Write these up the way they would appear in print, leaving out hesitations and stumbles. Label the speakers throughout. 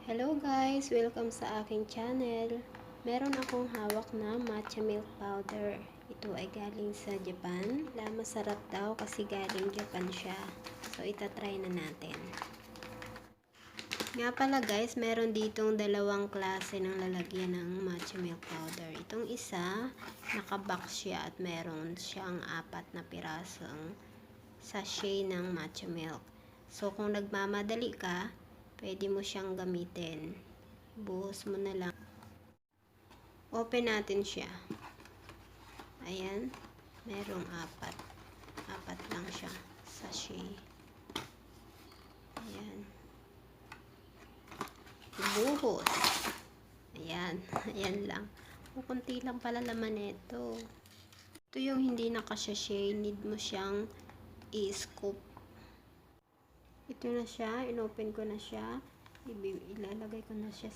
Speaker 1: Hello guys! Welcome sa aking channel. Meron akong hawak na matcha milk powder. Ito ay galing sa Japan. Masarap daw kasi galing Japan siya. So, itatry na natin. Nga pala guys, meron ditong dalawang klase ng lalagyan ng matcha milk powder. Itong isa, nakabox siya at meron siyang 4 na pirasong sachet ng matcha milk. So, kung nagmamadali ka, pwede mo siyang gamitin. Buhos mo na lang. Open natin siya. Ayan. Merong 4. 4 lang siya. Sachet. Ayan. Buhos. Ayan. Ayan lang. Kunti lang pala laman nito. Ito yung hindi nakasachet. Need mo siyang i-scoop. Ito na siya. Inopen ko na siya. Ilalagay ko na siya.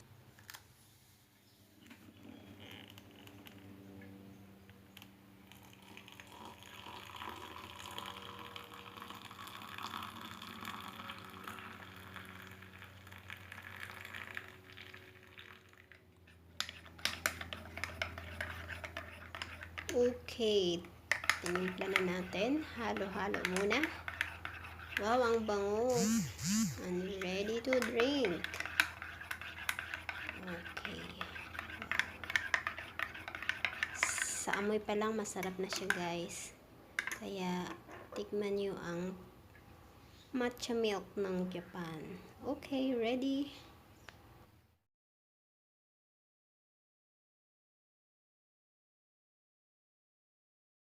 Speaker 1: Okay. Tinimpla na natin. Halo-halo muna. Wow, ang bango. And ready to drink. Okay. Sa amoy pa lang, masarap na siya guys. Kaya, tikman nyo ang matcha milk ng Japan. Okay, ready?